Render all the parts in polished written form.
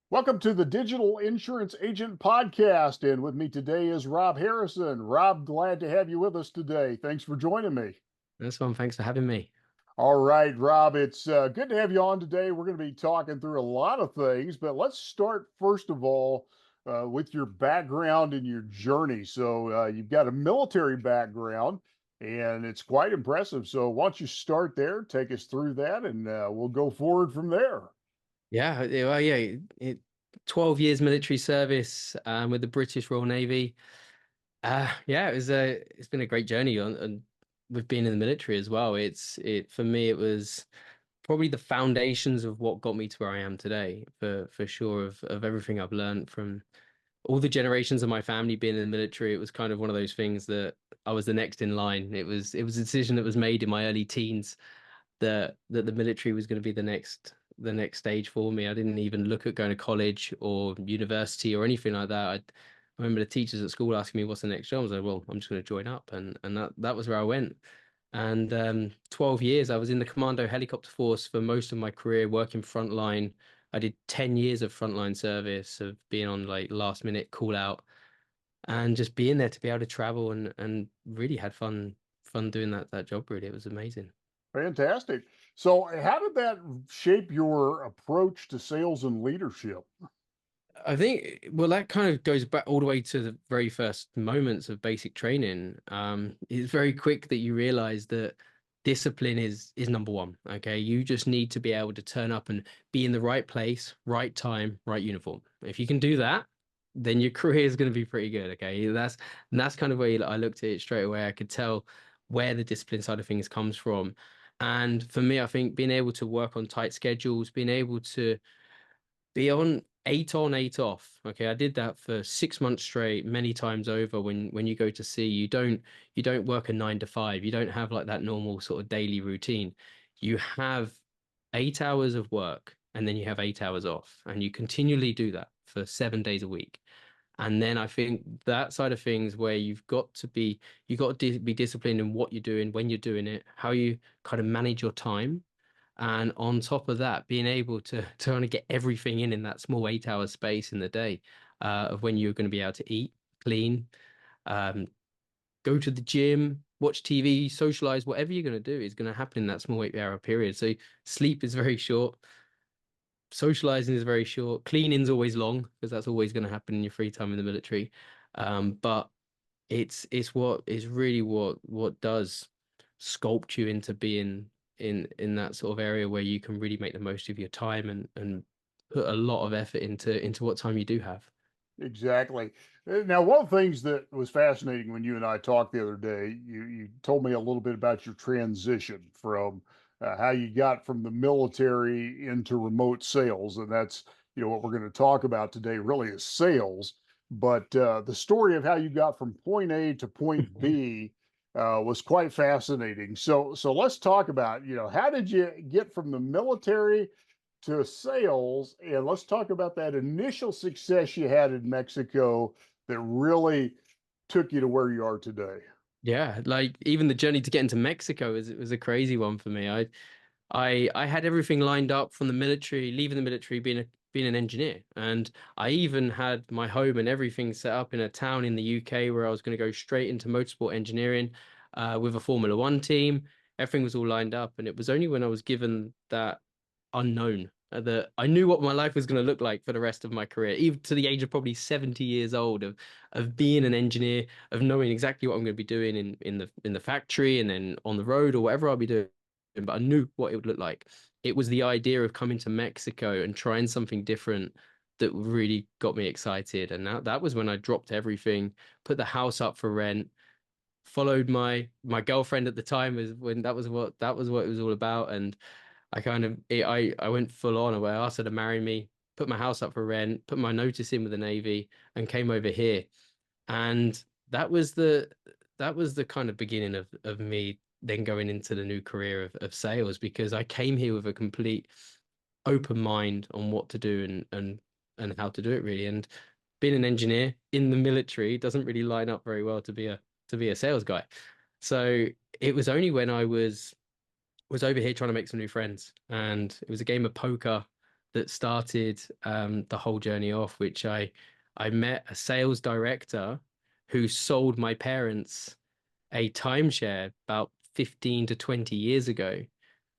Welcome to the Digital Insurance Agent Podcast. And with me today is Rob Harrison. Rob, glad to have you with us today. Thanks for joining me. That's one. Thanks for having me. All right, Rob, it's good to have you on today. We're going to be talking through a lot of things, but let's start first of all with your background and your journey. So, you've got a military background, and it's quite impressive. So, why don't you start there, take us through that, and we'll go forward from there. Well, yeah, 12 years military service with the British Royal Navy. It's been a great journey on with being in the military as well. It for me it was probably the foundations of what got me to where I am today, for sure, of everything I've learned from all the generations of my family being in the military. It was kind of one of those things that I was the next in line. It was a decision that was made in my early teens that the military was going to be the next stage for me. I didn't even look at going to college or university or anything like that. I remember the teachers at school asking me what's the next job. I was like, well, I'm just going to join up, and that was where I went. And 12 years, I was in the Commando Helicopter Force for most of my career, working frontline. I did 10 years of frontline service, of being on like last minute call out, and just being there to be able to travel and really had fun doing that job. Really, it was amazing. Fantastic. So, how did that shape your approach to sales and leadership? I think, well, that kind of goes back all the way to the very first moments of basic training. It's very quick that you realize that discipline is number one. Okay, you just need to be able to turn up and be in the right place, right time, right uniform. If you can do that, then your career is going to be pretty good. Okay, that's kind of where I looked at it straight away. I could tell where the discipline side of things comes from. And for me, I think being able to work on tight schedules, being able to be on, 8 off. Okay, I did that for 6 months straight, many times over. When you go to sea, you don't work a 9 to 5. You don't have like that normal sort of daily routine. You have 8 hours of work and then you have 8 hours off, and you continually do that for 7 days a week. And then I think that side of things where you got to be disciplined in what you're doing, when you're doing it, how you kind of manage your time, and on top of that, being able to kind of get everything in that small 8 hour space in the day, of when you're going to be able to eat, clean, um, go to the gym, watch TV, socialize, whatever you're going to do is going to happen in that small 8 hour period. So sleep is very short, socializing is very short, cleaning's always long because that's always going to happen in your free time in the military. But it's what is really what does sculpt you into being in that sort of area where you can really make the most of your time and put a lot of effort into what time you do have. Exactly. Now, one of the things that was fascinating when you and I talked the other day, you told me a little bit about your transition from how you got from the military into remote sales, and that's what we're going to talk about today. Really, is sales, but the story of how you got from point A to point B was quite fascinating. So let's talk about how did you get from the military to sales, and let's talk about that initial success you had in Mexico that really took you to where you are today. Yeah, like even the journey to get into Mexico was a crazy one for me. I had everything lined up from the military, leaving the military, being an engineer, and I even had my home and everything set up in a town in the UK where I was going to go straight into motorsport engineering, with a Formula One team. Everything was all lined up, and it was only when I was given that unknown that I knew what my life was going to look like for the rest of my career, even to the age of probably 70 years old, of being an engineer, of knowing exactly what I'm going to be doing in the factory and then on the road or whatever I'll be doing. But I knew what it would look like. It was the idea of coming to Mexico and trying something different that really got me excited. And that was when I dropped everything, put the house up for rent, followed my girlfriend at the time, was when that was what it was all about. And I went full on, where I asked her to marry me, put my house up for rent, put my notice in with the Navy, and came over here. And that was the kind of beginning of me then going into the new career of sales, because I came here with a complete open mind on what to do and how to do it really. And being an engineer in the military doesn't really line up very well to be a sales guy. So it was only when I was over here trying to make some new friends, and it was a game of poker. that started the whole journey off, which I met a sales director who sold my parents a timeshare about 15 to 20 years ago.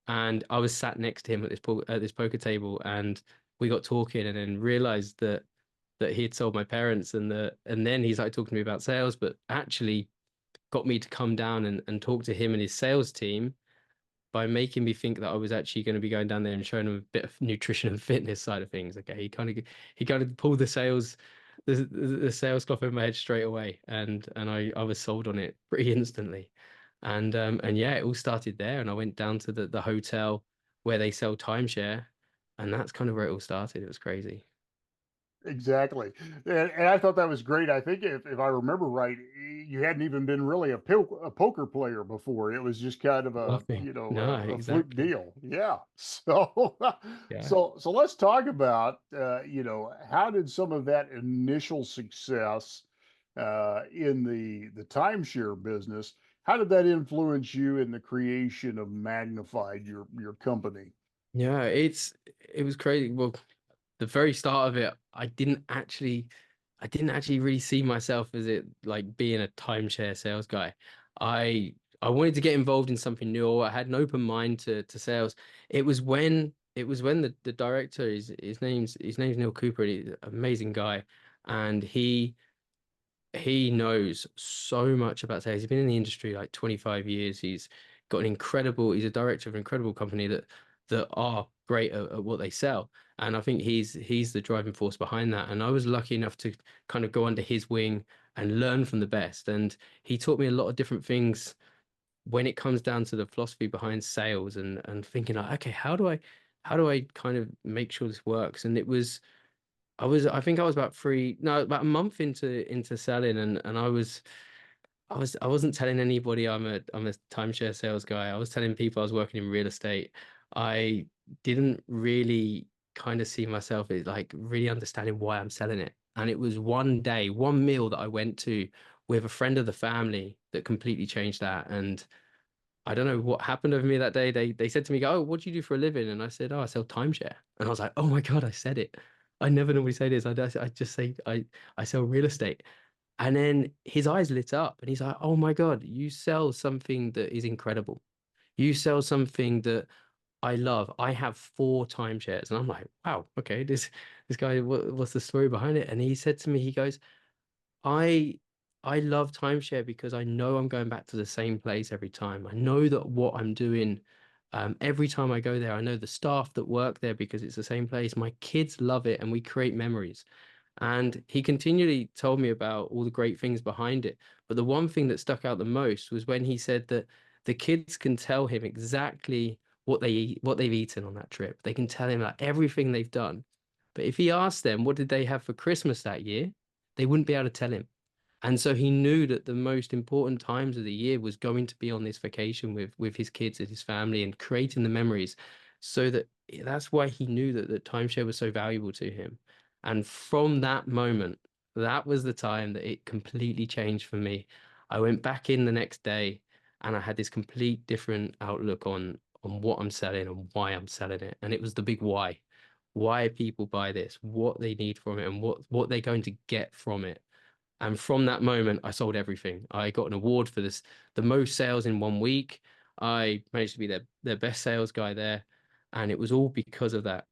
And I was sat next to him at this poker table, and we got talking, and then realized that he had sold my parents, and then he started talking to me about sales, but actually got me to come down and talk to him and his sales team by making me think that I was actually going to be going down there and showing him a bit of nutrition and fitness side of things. Okay, he kind of pulled the sales cloth over my head straight away, and I was sold on it pretty instantly. And yeah, it all started there, and I went down to the hotel where they sell timeshare, and that's kind of where it all started. It was crazy. Exactly. And I thought that was great. I think if I remember right, you hadn't even been really a poker player before. It was just kind of a, Nothing. No, a fluke exactly. deal. Yeah. So, Yeah. so let's talk about, how did some of that initial success, in the timeshare business, how did that influence you in the creation of Magnified, your company? Yeah, it was crazy. Well, the very start of it, I didn't actually really see myself as it like being a timeshare sales guy. I wanted to get involved in something new. I had an open mind to sales. It was when the director, his name's Neil Cooper, and he's an amazing guy, and he knows so much about sales. He's been in the industry like 25 years. He's a director of an incredible company that are great at what they sell. And I think he's the driving force behind that. And I was lucky enough to kind of go under his wing and learn from the best. And he taught me a lot of different things when it comes down to the philosophy behind sales and thinking like, okay, how do I kind of make sure this works? And I think I was about a month into selling, and I wasn't telling anybody I'm a timeshare sales guy. I was telling people I was working in real estate. I didn't really kind of see myself as like really understanding why I'm selling it. And it was one day, one meal that I went to with a friend of the family that completely changed that. And I don't know what happened over me that day. They said to me, "Oh, what do you do for a living?" And I said, "Oh, I sell timeshare." And I was like, "Oh my God, I said it. I never normally say this. I just say I sell real estate." And then his eyes lit up and he's like, "Oh my God, you sell something that is incredible. You sell something that I love. I have four timeshares." And I'm like, "Wow, okay, this guy, what's the story behind it?" And he said to me, he goes, I I love timeshare because I know I'm going back to the same place every time. I know that what I'm doing, every time I go there, I know the staff that work there because it's the same place. My kids love it and we create memories. And he continually told me about all the great things behind it. But the one thing that stuck out the most was when he said that the kids can tell him exactly what they've eaten on that trip. They can tell him like everything they've done. But if he asked them what did they have for Christmas that year, they wouldn't be able to tell him. And so he knew that the most important times of the year was going to be on this vacation with his kids and his family and creating the memories. So that's why he knew that timeshare was so valuable to him. And from that moment, that was the time that it completely changed for me. I went back in the next day and I had this complete different outlook on what I'm selling and why I'm selling it. And it was the big why. Why people buy this, what they need from it, and what they're going to get from it. And from that moment, I sold everything. I got an award for the most sales in 1 week. I managed to be their best sales guy there. And it was all because of that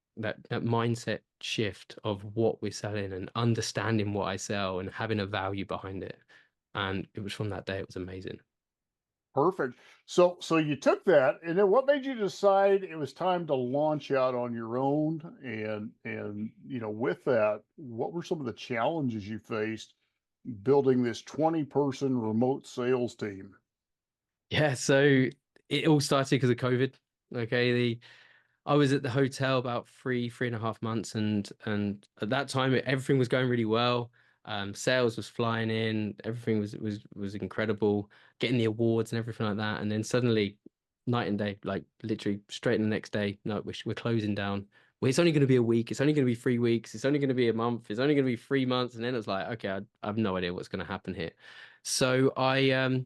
mindset shift of what we're selling and understanding what I sell and having a value behind it. And it was from that day, it was amazing. Perfect. So you took that, and then what made you decide it was time to launch out on your own? And with that, what were some of the challenges you faced building this 20-person remote sales team? Yeah, so it all started because of COVID. Okay, I was at the hotel about 3.5 months, and at that time everything was going really well. Sales was flying in, everything was incredible, getting the awards and everything like that. And then suddenly, night and day, like literally straight in the next day, no, we're closing down. Well, it's only going to be a week. It's only going to be 3 weeks. It's only going to be a month. It's only going to be 3 months. And then it was like, okay, I have no idea what's going to happen here. So I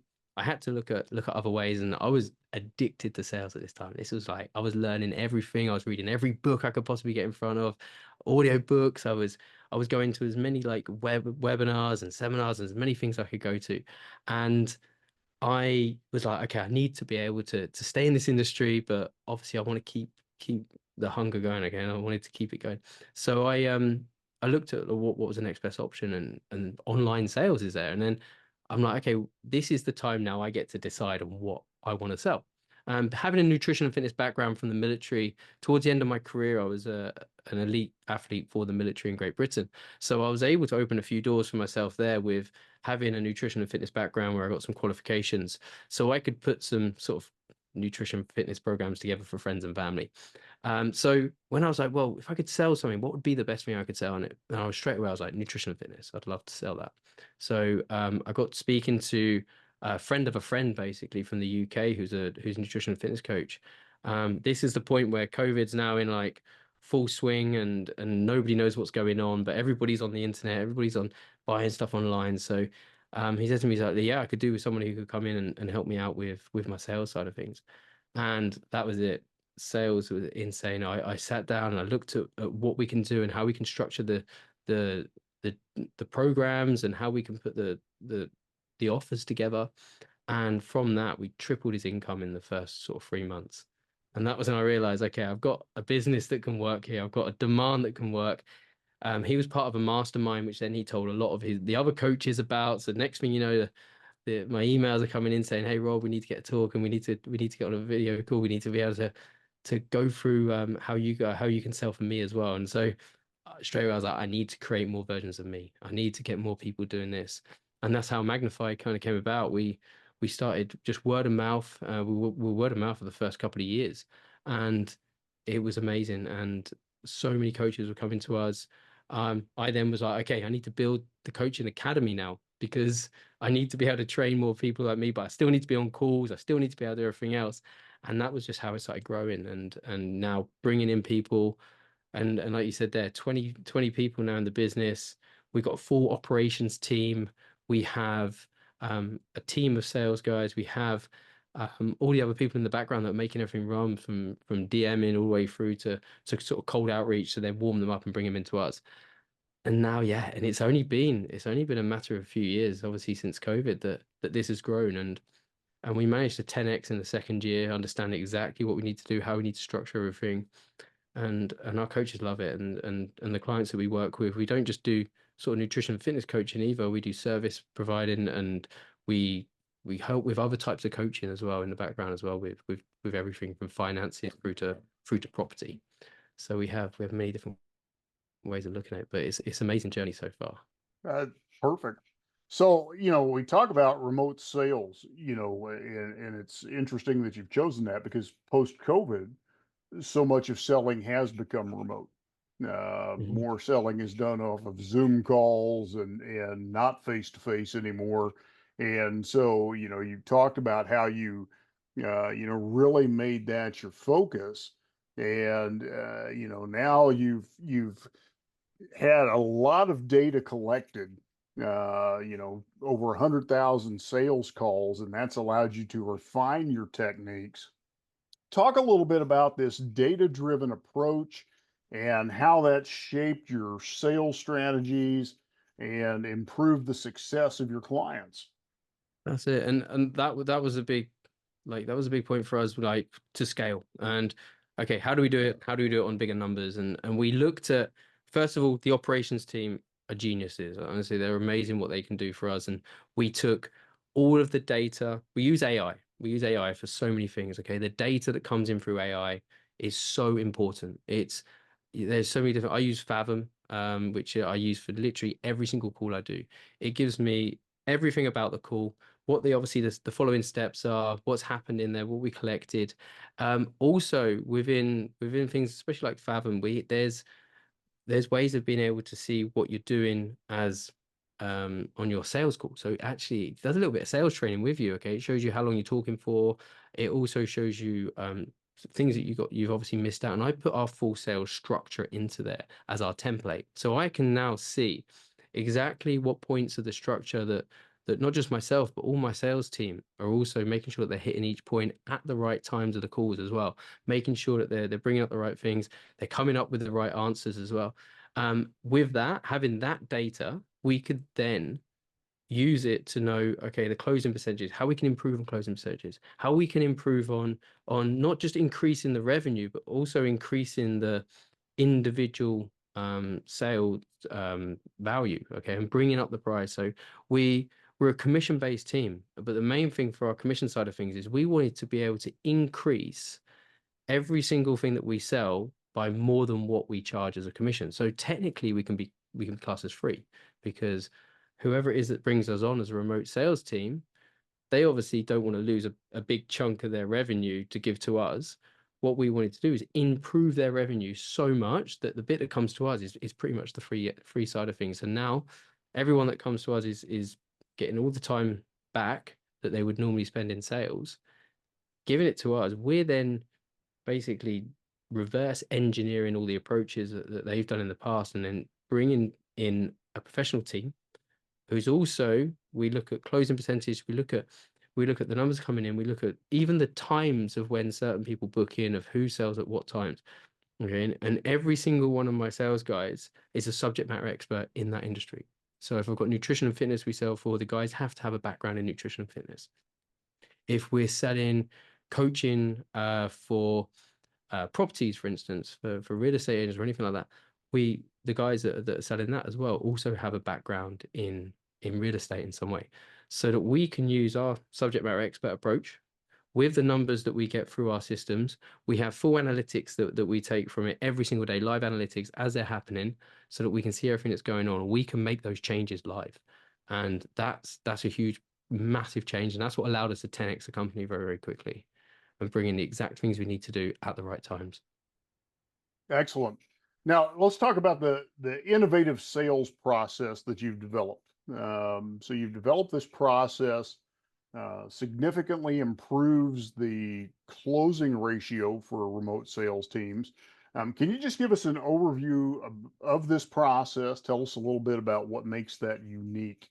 I had to look at other ways, and I was addicted to sales at this time. This was like I was learning everything. I was reading every book I could possibly get in front of, audio books. I was going to as many like webinars and seminars and as many things I could go to. And I was like, okay, I need to be able to stay in this industry, but obviously I want to keep the hunger going again. I wanted to keep it going. So I looked at what was the next best option, and online sales is there. And then I'm like, okay, this is the time now I get to decide on what I want to sell. Having a nutrition and fitness background from the military, towards the end of my career, I was an elite athlete for the military in Great Britain. So I was able to open a few doors for myself there with having a nutrition and fitness background where I got some qualifications. So I could put some sort of nutrition fitness programs together for friends and family. So when I was like, well, if I could sell something, what would be the best thing I could sell on it? And I was straight away, I was like, nutrition and fitness. I'd love to sell that. So I got speaking to a friend of a friend, basically from the UK, who's a nutrition and fitness coach. This is the point where COVID's now in like full swing, and nobody knows what's going on, but everybody's on the internet, everybody's on buying stuff online. So he said to me, he's like, yeah, I could do with someone who could come in and help me out with my sales side of things. And that was it. Sales was insane. I sat down and I looked at what we can do and how we can structure the the the programs and how we can put the offers together. And from that, we tripled his income in the first sort of 3 months. And that was when I realized, okay, I've got a business that can work here. I've got a demand that can work. He was part of a mastermind, which then he told a lot of the other coaches about. So next thing you know, my emails are coming in saying, "Hey Rob, we need to get a talk, and we need to get on a video call. We need to be able to go through how you can sell for me as well." And so straight away I was like, I need to create more versions of me. I need to get more people doing this, and that's how Magnify kind of came about. We started just word of mouth. We were word of mouth for the first couple of years, and it was amazing. And so many coaches were coming to us. I then was like, okay, I need to build the coaching academy now because I need to be able to train more people like me, but I still need to be on calls. I still need to be able to do everything else. And that was just how it started growing, and now bringing in people, and like you said there, 20 people now in the business. We've got a full operations team. We have a team of sales guys. We have all the other people in the background that are making everything run from DMing all the way through to sort of cold outreach, so then warm them up and bring them into us. And now, yeah, and it's only been a matter of a few years, obviously since COVID, that this has grown, and we managed to 10x in the second year, understand exactly what we need to do, how we need to structure everything, and our coaches love it, and the clients that we work with, we don't just do sort of nutrition and fitness coaching either. We do service providing, and we help with other types of coaching as well in the background as well, with everything from finances through to property. So we have many different ways of looking at it, but it's an amazing journey so far. Uh, Perfect. So, we talk about remote sales, and it's interesting that you've chosen that because post COVID, so much of selling has become remote. Mhm. More selling is done off of Zoom calls and not face to face anymore. And so, you talked about how you, really made that your focus. And now you've had a lot of data collected. Over 100,000 sales calls, and that's allowed you to refine your techniques. Talk a little bit about this data-driven approach and how that shaped your sales strategies and improved the success of your clients. That's it. And that was a big, like that was a big point for us, like to scale. And okay, how do we do it? How do we do it on bigger numbers? And we looked at, first of all, the operations team are geniuses. Honestly, they're amazing what they can do for us. And we took all of the data. We use AI. We use AI for so many things. Okay. The data that comes in through AI is so important. There's so many different, I use Fathom, which I use for literally every single call I do. It gives me everything about the call, what obviously the following steps are, what's happened in there, what we collected. Also within things, especially like Fathom, there's ways of being able to see what you're doing as on your sales call. So actually it does a little bit of sales training with you. Okay. It shows you how long you're talking for. It also shows you things that you've obviously missed out. And I put our full sales structure into there as our template. So I can now see exactly what points of the structure that that not just myself, but all my sales team are also making sure that they're hitting each point at the right times of the calls as well, making sure that they're bringing up the right things, they're coming up with the right answers as well. With that, having that data, we could then use it to know, okay, the closing percentages, how we can improve on closing percentages, how we can improve on not just increasing the revenue, but also increasing the individual sales value, okay, and bringing up the price. So we're a commission-based team, but the main thing for our commission side of things is we wanted to be able to increase every single thing that we sell by more than what we charge as a commission. So technically we can be classed as free, because whoever it is that brings us on as a remote sales team, they obviously don't want to lose a big chunk of their revenue to give to us. What we wanted to do is improve their revenue so much that the bit that comes to us is pretty much the free side of things. And now everyone that comes to us is getting all the time back that they would normally spend in sales, giving it to us. We're then basically reverse engineering all the approaches that they've done in the past, and then bringing in a professional team who's also, we look at closing percentage, we look at the numbers coming in, we look at even the times of when certain people book in, of who sells at what times. Okay, and every single one of my sales guys is a subject matter expert in that industry. So if I've got nutrition and fitness we sell for, the guys have to have a background in nutrition and fitness. If we're selling coaching for properties, for instance, for real estate agents or anything like that, the guys that are selling that as well also have a background in real estate in some way, so that we can use our subject matter expert approach with the numbers that we get through our systems. We have full analytics that we take from it every single day, live analytics as they're happening, so that we can see everything that's going on. We can make those changes live. And that's a huge, massive change. And that's what allowed us to 10x the company very, very quickly and bring in the exact things we need to do at the right times. Excellent. Now let's talk about the innovative sales process that you've developed. So you've developed this process, significantly improves the closing ratio for remote sales teams. Can you just give us an overview of this process? Tell us a little bit about what makes that unique.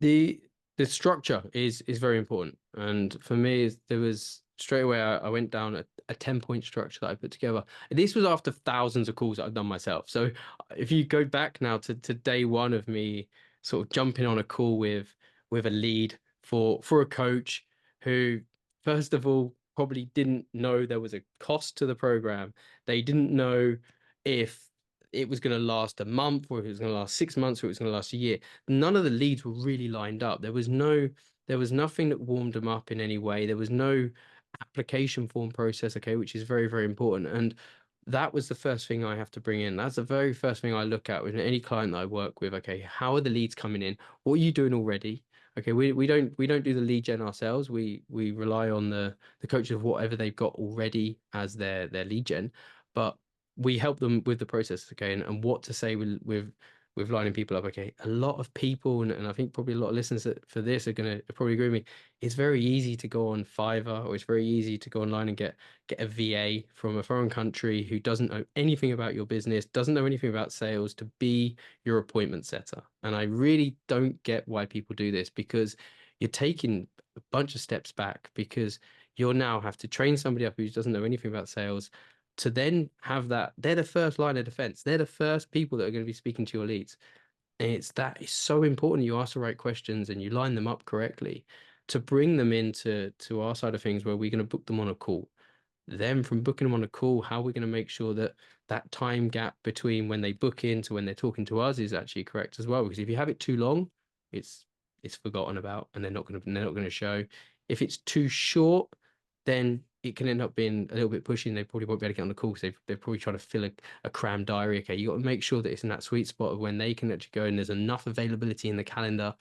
The the structure is very important. And for me, there was straight away I went down a 10-point structure that I put together. And this was after thousands of calls that I've done myself. So if you go back now to day one of me sort of jumping on a call with a lead for a coach who, first of all, probably didn't know there was a cost to the program. They didn't know if it was going to last a month, or if it was going to last 6 months, or it was going to last a year. None of the leads were really lined up. There was nothing that warmed them up in any way. There was no application form process, okay, which is very, very important. And that was the first thing I have to bring in. That's the very first thing I look at with any client that I work with. Okay, how are the leads coming in? What are you doing already? Okay, we don't do the lead gen ourselves. We rely on the coaches of whatever they've got already as their lead gen, but we help them with the process, okay, and what to say with lining people up. Okay, a lot of people, and I think probably a lot of listeners for this are going to probably agree with me. It's very easy to go on Fiverr, or it's very easy to go online and get a VA from a foreign country who doesn't know anything about your business, doesn't know anything about sales, to be your appointment setter. And I really don't get why people do this, because you're taking a bunch of steps back, because you'll now have to train somebody up who doesn't know anything about sales to then have that. They're the first line of defense. They're the first people that are going to be speaking to your leads. And it's so important you ask the right questions and you line them up correctly to bring them to our side of things, where we're going to book them on a call. Then from booking them on a call, how we're going to make sure that that time gap between when they book in to when they're talking to us is actually correct as well. Because if you have it too long, it's it's forgotten about, and they're not going to show. If it's too short, then it can end up being a little bit pushy, and they probably won't be able to get on the call because they're probably trying to fill a crammed diary. Okay, you got to make sure that it's in that sweet spot of when they can actually go, and there's enough availability in the calendar.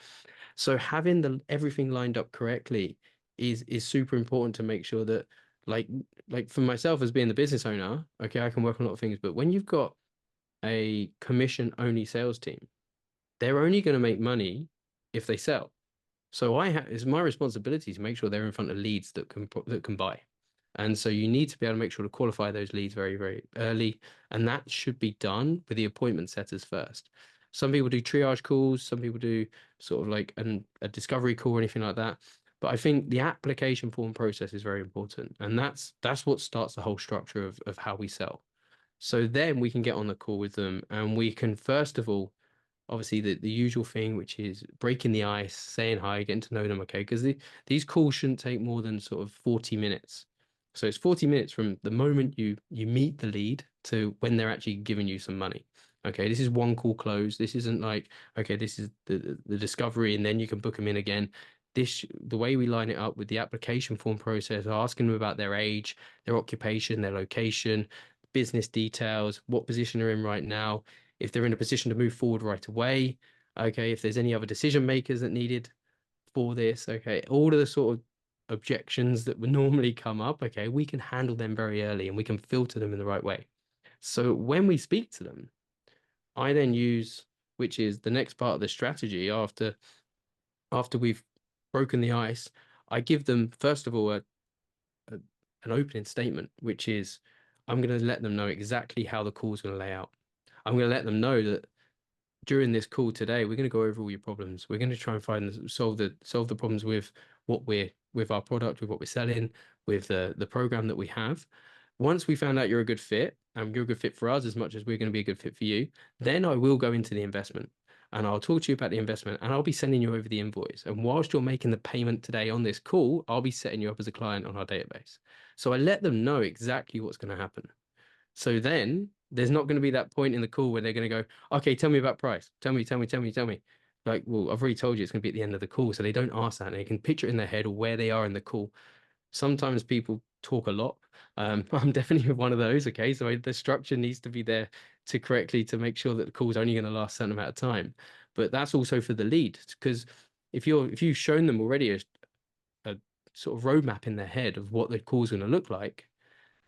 So having everything lined up correctly is super important to make sure that, like for myself as being the business owner, okay, I can work on a lot of things, but when you've got a commission only sales team, they're only going to make money if they sell. So it's my responsibility to make sure they're in front of leads that can buy. And so you need to be able to make sure to qualify those leads very, very early. And that should be done with the appointment setters first. Some people do triage calls, some people do sort of like a discovery call or anything like that. But I think the application form process is very important. And that's what starts the whole structure of how we sell. So then we can get on the call with them and we can first of all, obviously the usual thing, which is breaking the ice, saying hi, getting to know them, okay? Because these calls shouldn't take more than sort of 40 minutes. So it's 40 minutes from the moment you meet the lead to when they're actually giving you some money. Okay, this is one call close. This isn't like, okay, this is the discovery and then you can book them in again. The way we line it up with the application form process, asking them about their age, their occupation, their location, business details, what position they're in right now, if they're in a position to move forward right away, okay, if there's any other decision makers that needed for this, okay, all of the sort of objections that would normally come up, okay, we can handle them very early and we can filter them in the right way. So when we speak to them, I then use, which is the next part of the strategy after we've broken the ice, I give them first of all an opening statement, which is I'm going to let them know exactly how the call is going to lay out. I'm going to let them know that during this call today, we're going to go over all your problems. We're going to try and solve the problems with with our product, with what we're selling, with the program that we have. Once we found out you're a good fit and you're a good fit for us as much as we're going to be a good fit for you, then I will go into the investment and I'll talk to you about the investment and I'll be sending you over the invoice. And whilst you're making the payment today on this call, I'll be setting you up as a client on our database. So I let them know exactly what's going to happen. So then there's not going to be that point in the call where they're going to go, okay, tell me about price. Tell me, tell me, tell me, tell me. Like, well, I've already told you it's going to be at the end of the call. So they don't ask that and they can picture it in their head or where they are in the call. Sometimes people talk a lot. I'm definitely one of those. Okay. So the structure needs to be there to make sure that the call is only going to last a certain amount of time. But that's also for the lead because if you've shown them already a sort of roadmap in their head of what the call is going to look like,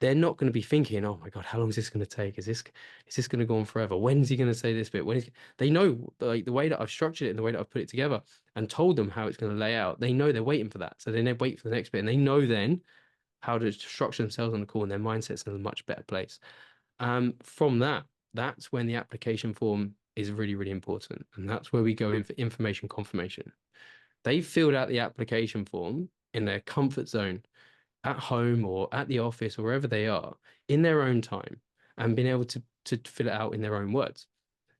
they're not going to be thinking, "Oh my God, how long is this going to take? Is this going to go on forever? When's he going to say this bit? They know like the way that I've structured it and the way that I've put it together and told them how it's going to lay out, they know they're waiting for that. So then they wait for the next bit and they know then how to structure themselves on the call and their mindset's in a much better place. From that's when the application form is really, really important. And that's where we go in for information confirmation. They filled out the application form in their comfort zone at home or at the office or wherever they are in their own time and being able to fill it out in their own words.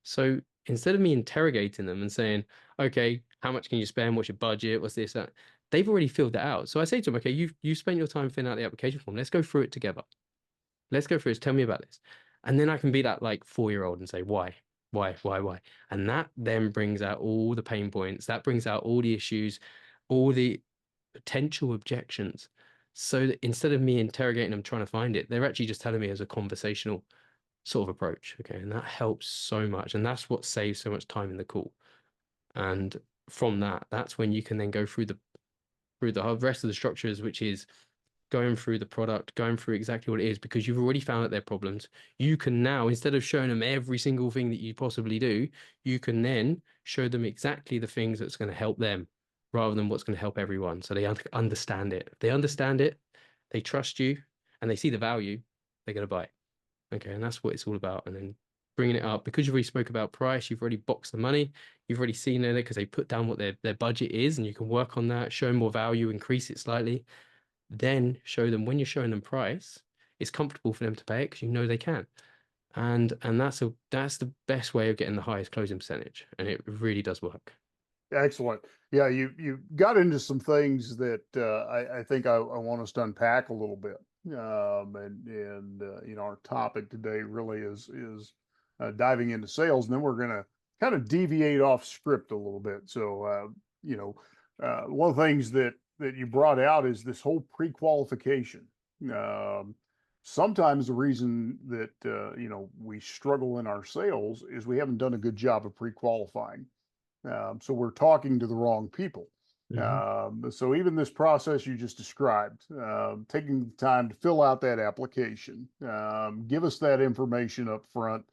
So instead of me interrogating them and saying, okay, how much can you spend? What's your budget? What's this? That? They've already filled that out. So I say to them, okay, you've spent your time filling out the application form. Let's go through it together. Let's go through this. Tell me about this. And then I can be that like 4-year-old and say, why? Why? And that then brings out all the pain points. That brings out all the issues, all the potential objections. So that instead of me interrogating them trying to find it, they're actually just telling me as a conversational sort of approach. Okay. And that helps so much. And that's what saves so much time in the call. And from that's when you can then go through the whole rest of the structures, which is going through the product, going through exactly what it is, because you've already found out their problems. You can now, instead of showing them every single thing that you possibly do, you can then show them exactly the things that's going to help them rather than what's going to help everyone. So they understand it. If they understand it, they trust you, and they see the value, they're going to buy it. Okay. And that's what it's all about. And then bringing it up because you've already spoke about price, you've already boxed the money, you've already seen it because they put down what their budget is, and you can work on that, show more value, increase it slightly. Then show them when you're showing them price, it's comfortable for them to pay it because you know they can. And that's the best way of getting the highest closing percentage. And it really does work. Excellent. Yeah, you got into some things that I think I want us to unpack a little bit. And you know, our topic today really is diving into sales, and then we're going to kind of deviate off script a little bit. So you know, one of the things that you brought out is this whole pre-qualification. Um, Sometimes the reason that you know, we struggle in our sales is we haven't done a good job of pre-qualifying. So we're talking to the wrong people. Mhm. So even this process you just described, taking the time to fill out that application, give us that information up front,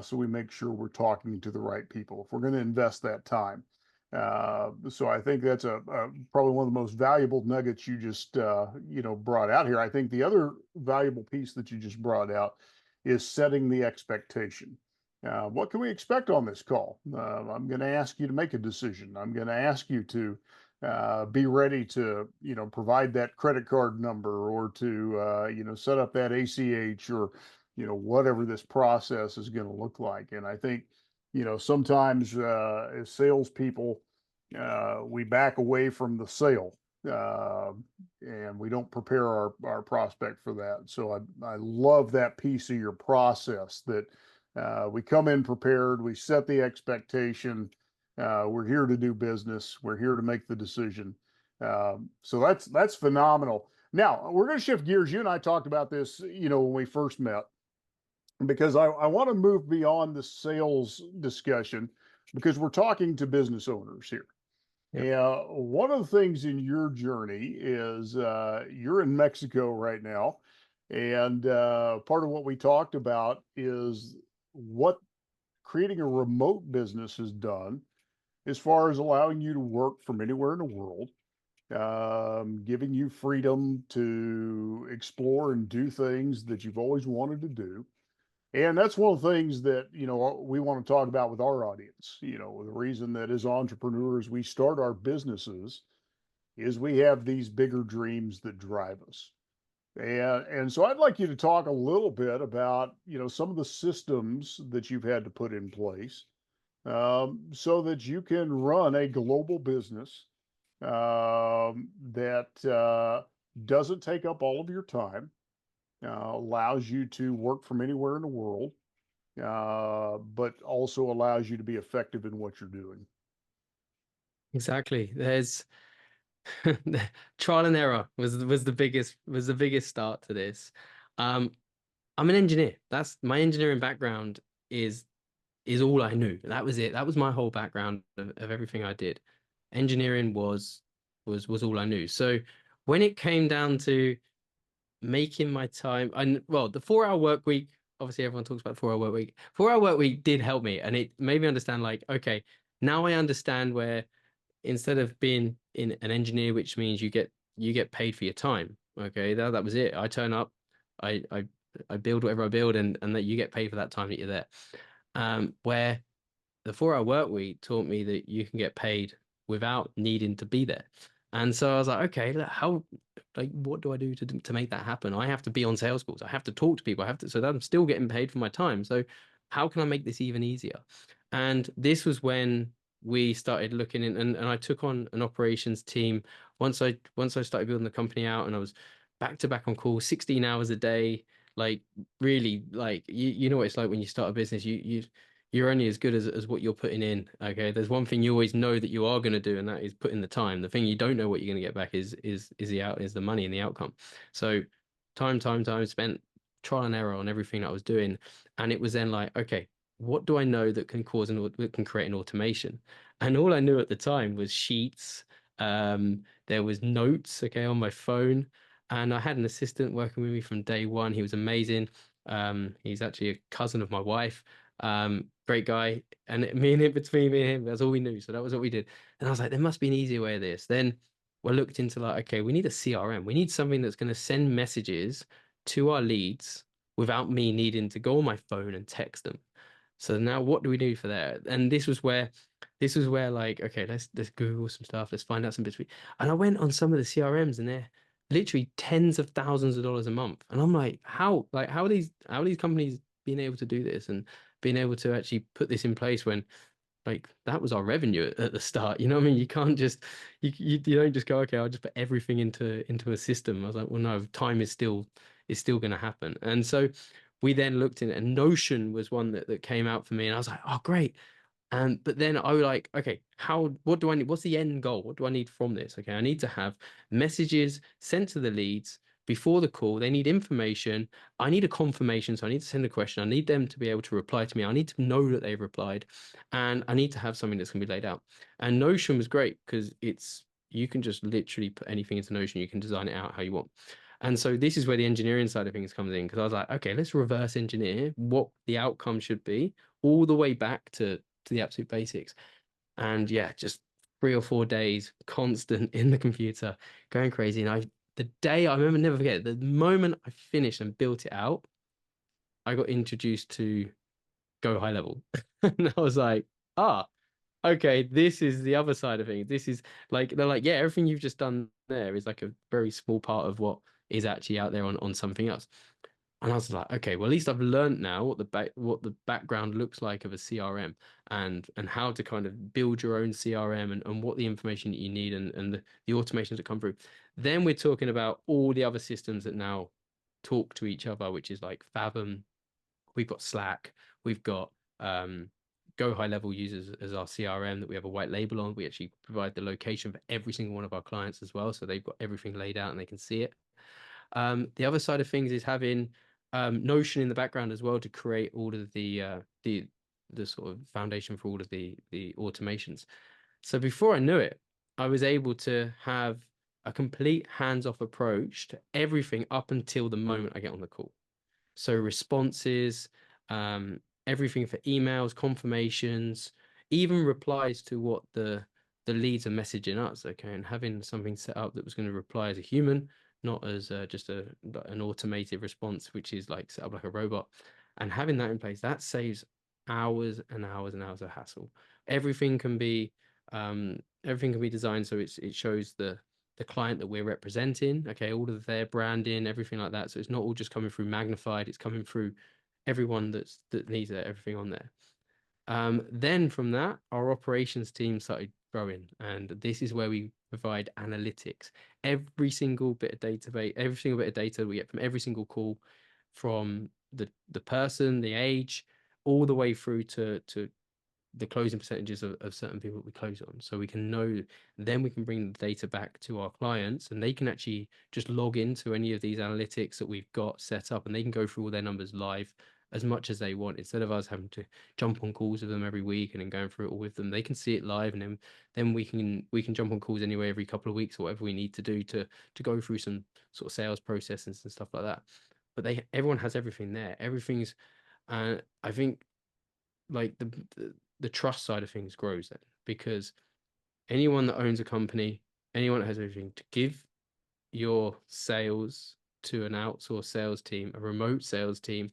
so we make sure we're talking to the right people if we're going to invest that time. So I think that's probably one of the most valuable nuggets you just you know, brought out here. I think the other valuable piece that you just brought out is setting the expectation. What can we expect on this call? I'm going to ask you to make a decision. I'm going to ask you to be ready to, provide that credit card number or to, set up that ACH or, whatever this process is going to look like. And I think, sometimes as salespeople, we back away from the sale. Uh, and we don't prepare our prospect for that. So I love that piece of your process that we come in prepared, we set the expectation. We're here to do business. We're here to make the decision. So that's phenomenal. Now we're going to shift gears. You and I talked about this, when we first met, because I want to move beyond the sales discussion because we're talking to business owners here. Yep. Yeah, one of the things in your journey is you're in Mexico right now, and part of what we talked about is what creating a remote business has done as far as allowing you to work from anywhere in the world, giving you freedom to explore and do things that you've always wanted to do. And that's one of the things that, we want to talk about with our audience. The reason that as entrepreneurs we start our businesses is we have these bigger dreams that drive us. And so I'd like you to talk a little bit about, some of the systems that you've had to put in place so that you can run a global business that doesn't take up all of your time, allows you to work from anywhere in the world, but also allows you to be effective in what you're doing. Exactly. There's trial and error was the biggest start to this. Um, I'm an engineer. That's my engineering background is is all I knew. That was it. That was my whole background of everything I did. Engineering was all I knew. So when it came down to making my time, and well, the 4 hour work week, obviously everyone talks about 4 hour work week. 4 hour work week did help me, and it made me understand like, okay, now I understand where instead of being in an engineer, which means you get paid for your time. Okay, that was it. I turn up, I I I build whatever I build, and that you get paid for that time that you're there. Where the 4 hour work week taught me that you can get paid without needing to be there. And so I was like, okay, how, like, what do I do to make that happen? I have to be on sales calls. I have to talk to people. I have to, so that I'm still getting paid for my time. So how can I make this even easier? And this was when we started looking in, and I took on an operations team once I started building the company out, and I was back to back on call, 16 hours a day. Like really, like you know what it's like when you start a business. You're only as good as what you're putting in. Okay. There's one thing you always know that you are going to do, and that is put in the time. The thing you don't know what you're going to get back is the money and the outcome. So time spent trial and error on everything that I was doing. And it was then like, okay, what do I know that can that can create an automation? And all I knew at the time was sheets. There was notes, okay, on my phone. And I had an assistant working with me from day one. He was amazing. He's actually a cousin of my wife. Great guy. And me and him, between me and him, that's all we knew. So that was what we did. And I was like, there must be an easier way of this. Then we looked into like, okay, we need a CRM. We need something that's going to send messages to our leads without me needing to go on my phone and text them. So now what do we do for that? And this was where like, okay, let's Google some stuff, let's find out some bits. And I went on some of the CRMs and they're literally tens of thousands of dollars a month. And I'm like, how are these companies being able to do this and being able to actually put this in place when like that was our revenue at the start. You know what I mean? You can't just you don't just go, okay, I'll just put everything into a system. I was like, well, no, time is still going to happen. And so we then looked in it, and Notion was one that came out for me, and I was like, oh, great. And but then I was like, okay, what do I need? What's the end goal? What do I need from this? Okay, I need to have messages sent to the leads before the call. They need information. I need a confirmation. So I need to send a question. I need them to be able to reply to me. I need to know that they've replied. And I need to have something that's going to be laid out. And Notion was great because you can just literally put anything into Notion. You can design it out how you want. And so this is where the engineering side of things comes in, because I was like, okay, let's reverse engineer what the outcome should be all the way back to the absolute basics. And yeah, just 3 or 4 days constant in the computer, going crazy. And the day I remember, never forget, the moment I finished and built it out, I got introduced to go high level. And I was like, ah, okay, this is the other side of things. This is like, they're like, yeah, everything you've just done there is like a very small part of what is actually out there on something else. And I was like, okay, well, at least I've learned now what the background looks like of a CRM, and how to kind of build your own CRM, and what the information that you need, and the automations that come through. Then we're talking about all the other systems that now talk to each other, which is like Fathom. We've got Slack. We've got Go High Level users as our CRM that we have a white label on. We actually provide the location for every single one of our clients as well, so they've got everything laid out and they can see it. The other side of things is having Notion in the background as well to create all of the sort of foundation for all of the automations. So before I knew it, I was able to have a complete hands-off approach to everything up until the moment I get on the call. So responses, everything for emails, confirmations, even replies to what the leads are messaging us. Okay, and having something set up that was going to reply as a human, not as just an automated response, which is like set up like a robot, and having that in place, that saves hours and hours and hours of hassle. Everything can be everything can be designed so it shows the client that we're representing, okay, all of their branding, everything like that. So it's not all just coming through magnified, it's coming through everyone that needs everything on there. Then from that, our operations team started growing, and this is where we provide analytics. Every single bit of every single bit of data we get from every single call, from the person, the age, all the way through to the closing percentages of certain people that we close on. So we can know, then we can bring the data back to our clients, and they can actually just log into any of these analytics that we've got set up, and they can go through all their numbers live as much as they want. Instead of us having to jump on calls with them every week and then going through it all with them, they can see it live, and then we can jump on calls anyway every couple of weeks or whatever we need to do to go through some sort of sales processes and stuff like that. But everyone has everything there. Everything's I think like the trust side of things grows then, because anyone that owns a company, anyone that has everything, to give your sales to an outsourced sales team, a remote sales team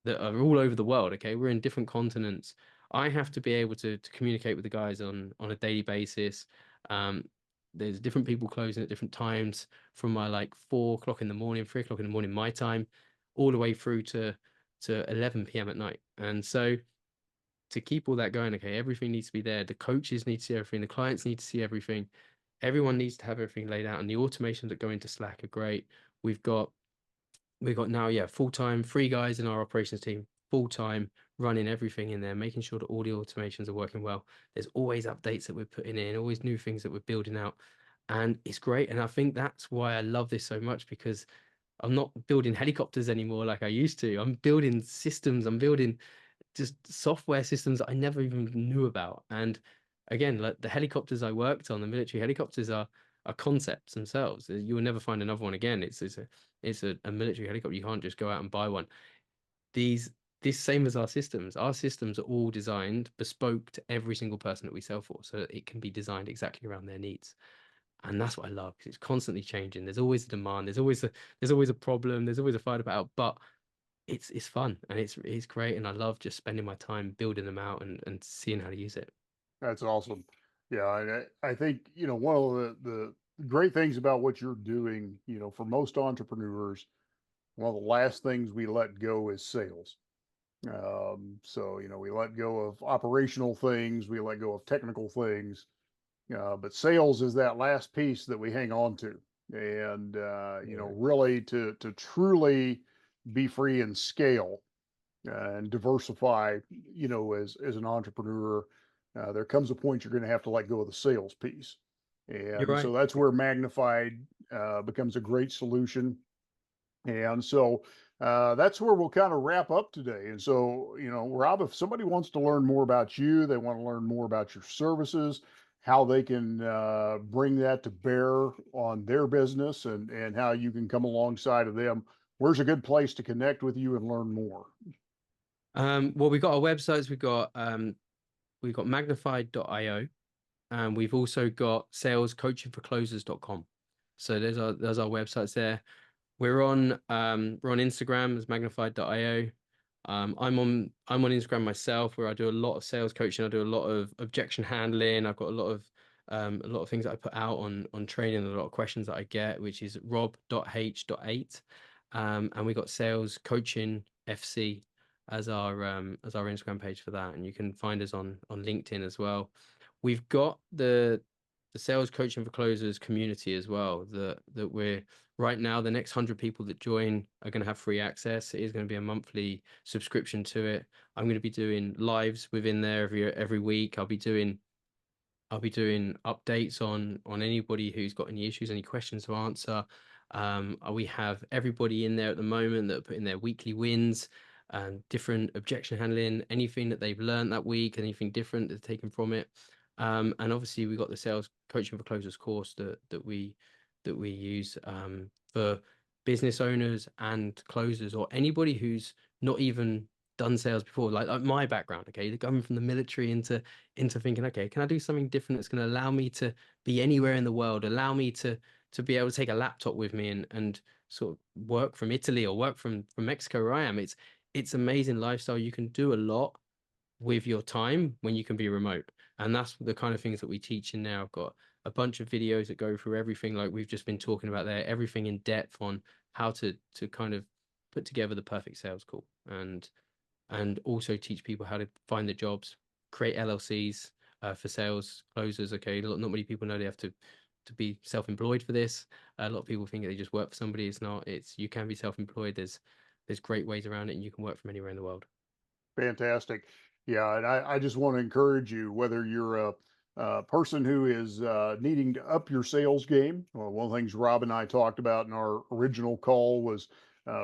that are all over the world, okay, we're in different continents. I have to be able to communicate with the guys on a daily basis. There's different people closing at different times, from my like 4 o'clock in the morning, 3 o'clock in the morning my time, all the way through to 11 p.m. at night. And so to keep all that going, okay, everything needs to be there. The coaches need to see everything. The clients need to see everything. Everyone needs to have everything laid out. And the automations that go into Slack are great. We've got now, yeah, full-time, 3 guys in our operations team, full-time, running everything in there, making sure that all the automations are working well. There's always updates that we're putting in, always new things that we're building out. And it's great. And I think that's why I love this so much, because I'm not building helicopters anymore like I used to. I'm building systems. I'm building just software systems that I never even knew about. And again, like the helicopters I worked on, the military helicopters are concepts themselves. You will never find another one again. It's a military helicopter. You can't just go out and buy one. This same as our systems. Our systems are all designed bespoke to every single person that we sell for, so that it can be designed exactly around their needs. And that's what I love, because it's constantly changing. There's always a demand. There's always a problem. There's always a fight about it, but it's fun, and it's great, and I love just spending my time building them out and seeing how to use it. That's awesome. Yeah, and I think, one of the great things about what you're doing, for most entrepreneurs, one of the last things we let go is sales. So, we let go of operational things, we let go of technical things, but sales is that last piece that we hang on to. And, Yeah. really to truly be free and scale and diversify, as an entrepreneur, there comes a point you're going to have to let go of the sales piece. You're And right. so that's where Magnified becomes a great solution. And so that's where we'll kind of wrap up today. And so, Rob, if somebody wants to learn more about you, they want to learn more about your services, how they can bring that to bear on their business, and how you can come alongside of them, where's a good place to connect with you and learn more? Well, we've got our websites. We've got magnified.io, and we've also got salescoachingforclosers.com. So there's our websites there. We're on Instagram as magnified.io. I'm on Instagram myself, where I do a lot of sales coaching. I do a lot of objection handling. I've got a lot of things that I put out on training, and a lot of questions that I get, which is rob.h.8. And we got sales coaching FC as our Instagram page for that. And you can find us on LinkedIn as well. We've got the sales coaching for closers community as well, that we're right now, the next 100 people that join are going to have free access. It is going to be a monthly subscription to it. I'm going to be doing lives within there every week. I'll be doing updates on anybody who's got any issues, any questions to answer. We have everybody in there at the moment that are putting their weekly wins, different objection handling, anything that they've learned that week, anything different that's taken from it. And obviously we got the sales coaching for closers course that we use for business owners and closers, or anybody who's not even done sales before, like my background. Okay, coming from the military into thinking, okay, can I do something different that's going to allow me to be anywhere in the world, allow me to be able to take a laptop with me and sort of work from Italy or work from Mexico where I am. It's amazing lifestyle. You can do a lot with your time when you can be remote. And that's the kind of things that we teach in there. I've got a bunch of videos that go through everything like we've just been talking about there, everything in depth on how to kind of put together the perfect sales call, and also teach people how to find the jobs, create LLCs for sales closers. Okay, not many people know they have to be self-employed for this. A lot of people think they just work for somebody. It's not. You can be self-employed. There's great ways around it, and you can work from anywhere in the world. Fantastic. Yeah, and I just want to encourage you, whether you're a person who is needing to up your sales game. Well, one of the things Rob and I talked about in our original call was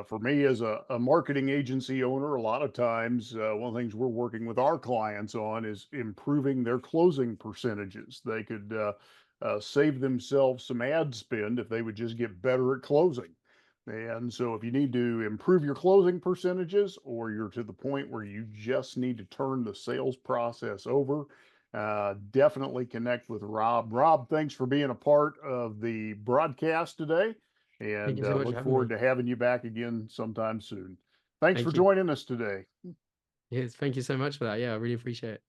for me as a marketing agency owner, a lot of times one of the things we're working with our clients on is improving their closing percentages. They could save themselves some ad spend if they would just get better at closing. And so if you need to improve your closing percentages, or you're to the point where you just need to turn the sales process over, definitely connect with Rob. Rob, thanks for being a part of the broadcast today, Thank and you so much for look having forward me. to having you back again sometime soon. Thanks for Thank you. joining us today. Yes, thank you so much for that. Yeah, I really appreciate it.